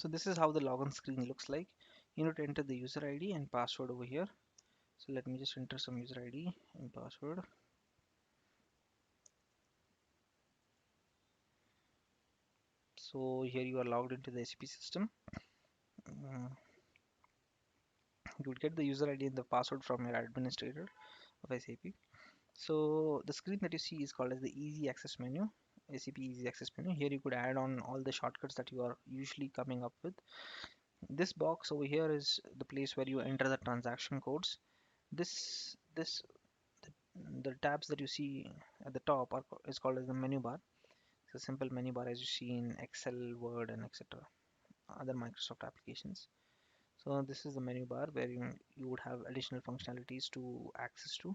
So this is how the login screen looks like. You need to enter the user ID and password over here. So let me just enter some user ID and password. So here you are logged into the SAP system. You would get the user ID and the password from your administrator of SAP. So the screen that you see is called as the Easy Access menu, SAP Easy Access menu. Here you could add on all the shortcuts that you are usually coming up with. This box over here is the place where you enter the transaction codes. This the tabs that you see at the top is called as the menu bar. It's a simple menu bar as you see in Excel, Word, and etc. Other Microsoft applications. So this is the menu bar where you would have additional functionalities to access to.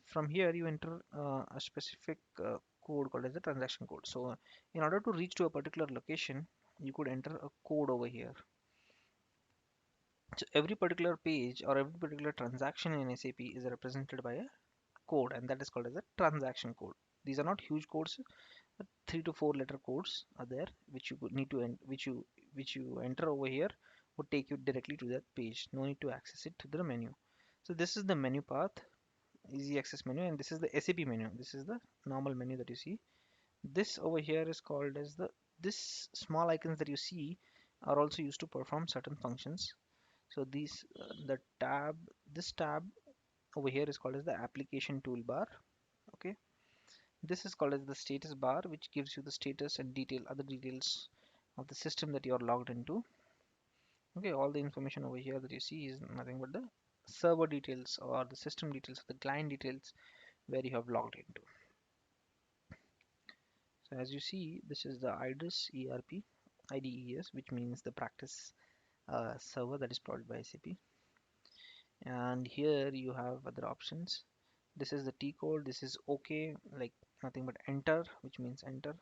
From here you enter a specific code called as the transaction code. So in order to reach to a particular location, you could enter a code over here. So every particular page or every particular transaction in SAP is represented by a code, and that is called as a transaction code. These are not huge codes, but 3 to 4 letter codes are there, which you would need to which you enter over here would take you directly to that page. No need to access it through the menu. So this is the menu path, easy access menu, and this is the SAP menu. This is the normal menu that you see. This over here is called as the this small icons that you see are also used to perform certain functions. So these the tab this tab over here is called as the application toolbar. Okay, this is called as the status bar, which gives you the status and other details of the system that you are logged into. Okay, all the information over here that you see is nothing but the server details or the system details, the client details where you have logged into. So as you see, this is the IDES ERP, IDES, which means the practice server that is provided by SAP. And here you have other options. This is the T code. This is OK, like nothing but enter, which means enter.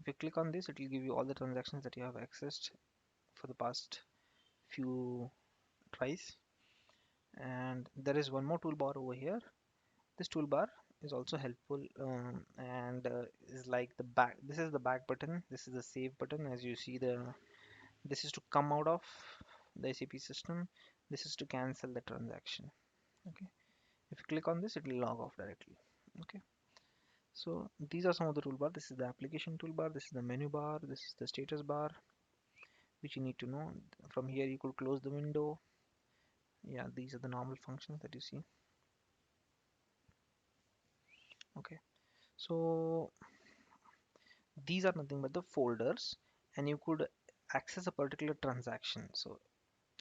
If you click on this, it will give you all the transactions that you have accessed for the past few tries. And there is one more toolbar over here. This toolbar is also helpful and is like the back. This is the back button. This is the save button. As you see, this is to come out of the SAP system. This is to cancel the transaction. Okay. If you click on this, it will log off directly. Okay. So these are some of the toolbar. This is the application toolbar. This is the menu bar. This is the status bar, which you need to know. From here, you could close the window. Yeah, these are the normal functions that you see. Okay. So these are nothing but the folders, and you could access a particular transaction. So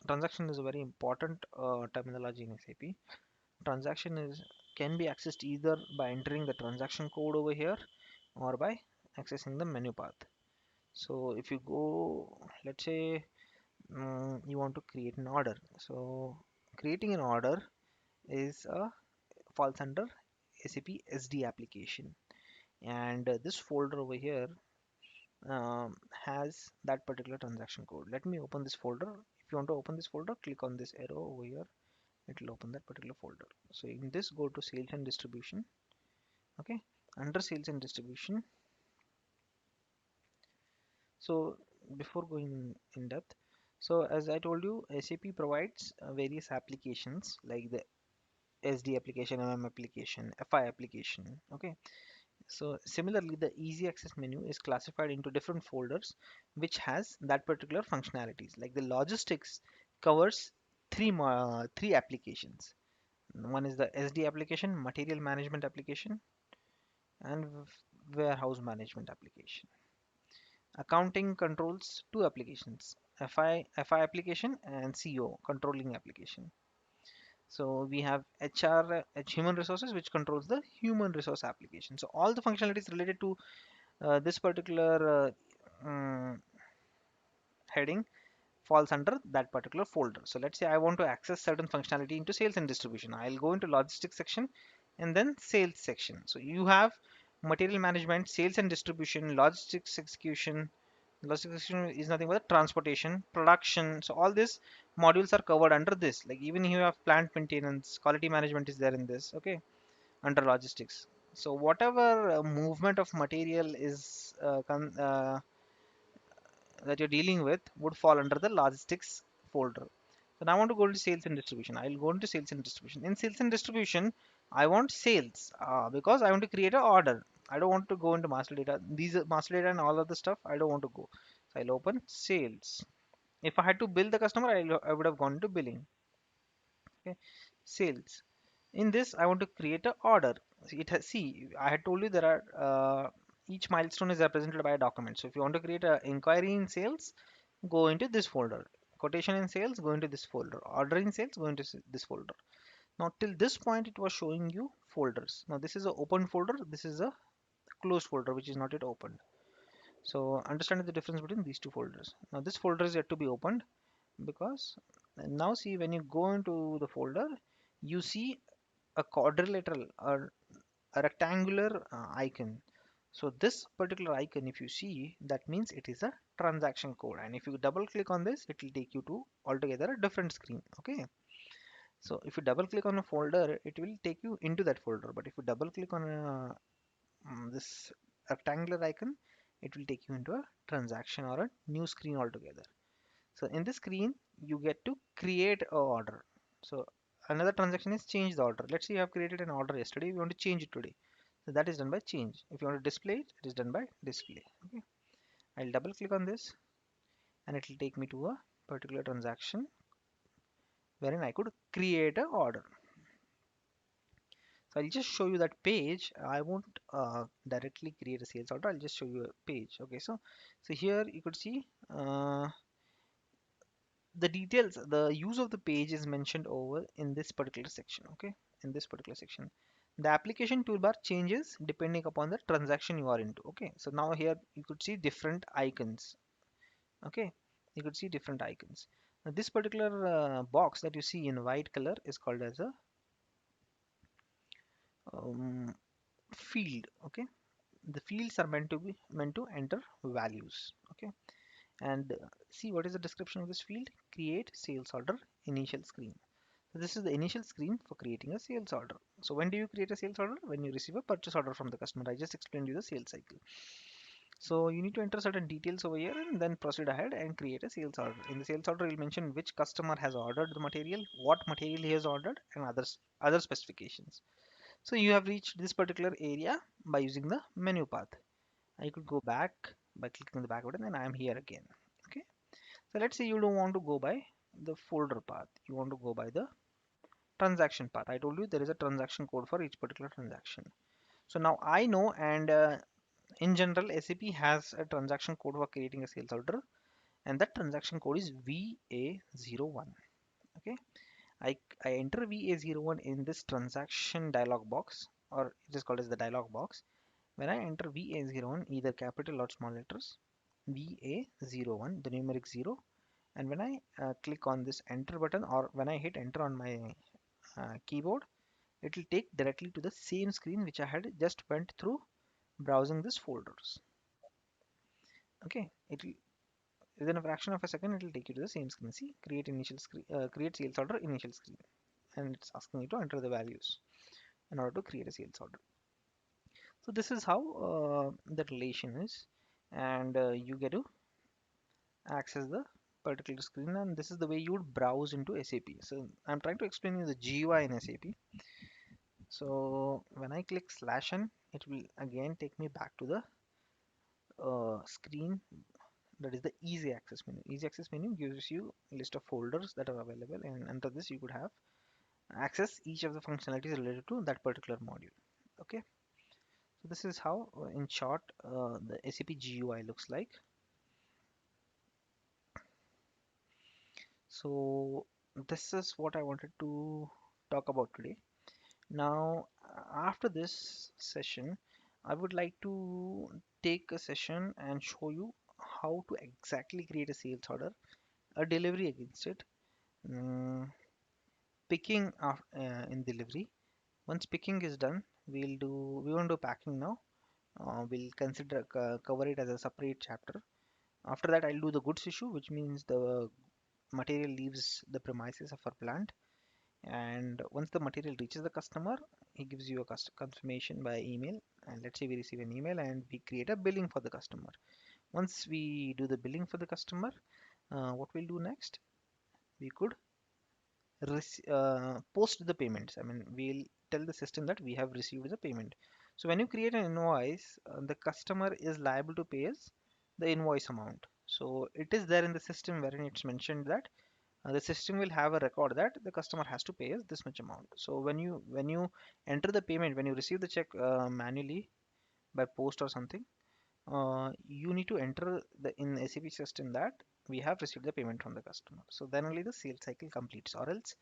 transaction is a very important terminology in SAP. Transaction is can be accessed either by entering the transaction code over here or by accessing the menu path. So if you go, let's say you want to create an order. So creating an order is falls under SAP SD application, and this folder over here has that particular transaction code. Let me open this folder. If you want to open this folder, click on this arrow over here. It will open that particular folder. So in this, go to sales and distribution. Okay, under sales and distribution. So before going in depth, so as I told you, SAP provides various applications like the SD application, MM application, FI application. Okay, so similarly, the easy access menu is classified into different folders which has that particular functionalities. Like the logistics covers three applications. One is the SD application, material management application, and warehouse management application. Accounting controls two applications, FI application and CO controlling application. So we have HR, human resources, which controls the human resource application. So all the functionalities related to this particular heading falls under that particular folder. So let's say I want to access certain functionality into sales and distribution. I'll go into logistics section and then sales section. So you have material management, sales and distribution, logistics execution. Logistics execution is nothing but transportation, production. So all these modules are covered under this. Like even you have plant maintenance, quality management is there in this. Okay, under logistics. So whatever movement of material is that you're dealing with would fall under the logistics folder. So now I want to go to sales and distribution. I'll go into sales and distribution. In sales and distribution, I want sales because I want to create an order. I don't want to go into master data. These are master data and all of the stuff. I don't want to go. So I'll open sales. If I had to bill the customer, I would have gone to billing. Okay, sales. In this, I want to create an order. See, I had told you there are each milestone is represented by a document. So if you want to create an inquiry in sales, go into this folder. Quotation in sales, go into this folder. Order in sales, go into this folder. Now till this point, it was showing you folders. Now this is a open folder. This is a closed folder, which is not yet opened. So understand the difference between these two folders. Now this folder is yet to be opened because now see when you go into the folder, you see a quadrilateral or a rectangular icon. So this particular icon, if you see, that means it is a transaction code. And if you double click on this, it will take you to altogether a different screen. Okay. So if you double click on a folder, it will take you into that folder. But if you double click on this rectangular icon, it will take you into a transaction or a new screen altogether. So in this screen, you get to create a order. So another transaction is change the order. Let's say you have created an order yesterday, we want to change it today. So that is done by change. If you want to display it, it is done by display. Okay. I'll double click on this and it will take me to a particular transaction wherein I could create a order. So I'll just show you that page. I won't directly create a sales order. I'll just show you a page. Okay. So here you could see the details, the use of the page is mentioned over in this particular section. Okay, in this particular section, the application toolbar changes depending upon the transaction you are into. Okay, so now here you could see different icons. Okay, you could see different icons. Now this particular box that you see in white color is called as a um, field. Okay, the fields are meant to enter values. Okay, and see what is the description of this field: create sales order initial screen. So this is the initial screen for creating a sales order. So when do you create a sales order? When you receive a purchase order from the customer. I just explained you the sales cycle. So you need to enter certain details over here and then proceed ahead and create a sales order. In the sales order, you'll mention which customer has ordered the material, what material he has ordered, and other specifications. So you have reached this particular area by using the menu path. I could go back by clicking the back button and I am here again. Okay. So let's say you don't want to go by the folder path. You want to go by the transaction path. I told you there is a transaction code for each particular transaction. So now I know, and in general, SAP has a transaction code for creating a sales order, and that transaction code is VA01. Okay, I enter VA01 in this transaction dialog box, or it is called as the dialog box. When I enter VA01, either capital or small letters, VA01, the numeric 0, and when I click on this enter button, or when I hit enter on my keyboard, it will take directly to the same screen which I had just went through browsing these folders. Okay, it will within a fraction of a second it will take you to the same screen. See, create initial screen, create sales order initial screen, and it's asking you to enter the values in order to create a sales order. So this is how the relation is, and you get to access the particular screen, and this is the way you would browse into SAP. So I'm trying to explain you the GUI in SAP. So when I click /n, it will again take me back to the screen that is the easy access menu. Easy access menu gives you a list of folders that are available, and under this you could have access each of the functionalities related to that particular module. Okay, so this is how in short the SAP GUI looks like. So this is what I wanted to talk about today. Now, after this session, I would like to take a session and show you how to exactly create a sales order, a delivery against it, mm, picking in delivery. Once picking is done, we won't do packing now. We'll consider cover it as a separate chapter. After that, I'll do the goods issue, which means the material leaves the premises of our plant, and once the material reaches the customer, he gives you a confirmation by email, and let's say we receive an email and we create a billing for the customer. Once we do the billing for the customer, what we'll do next, we could post the payments. I mean, we'll tell the system that we have received the payment. So when you create an invoice, the customer is liable to pay us the invoice amount. So it is there in the system wherein it's mentioned that the system will have a record that the customer has to pay us this much amount. So when you enter the payment, when you receive the check manually by post or something, you need to enter the in SAP system that we have received the payment from the customer. So then only the sales cycle completes, or else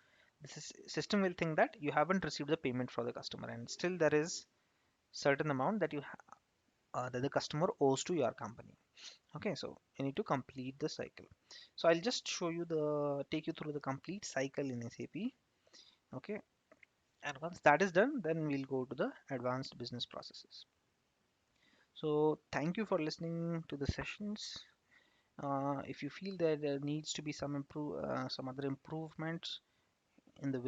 system will think that you haven't received the payment from the customer, and still there is certain amount that that the customer owes to your company. Okay, so you need to complete the cycle. So I'll just show you take you through the complete cycle in SAP. Okay, and once that is done, then we'll go to the advanced business processes. So thank you for listening to the sessions. If you feel that there needs to be some other improvements in the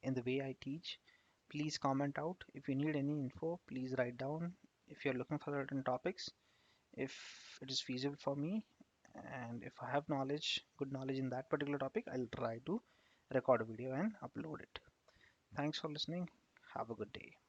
in the way I teach, please comment out. If you need any info, please write down. If you're looking for certain topics, if it is feasible for me, and if I have good knowledge in that particular topic, I'll try to record a video and upload it. Thanks for listening. Have a good day.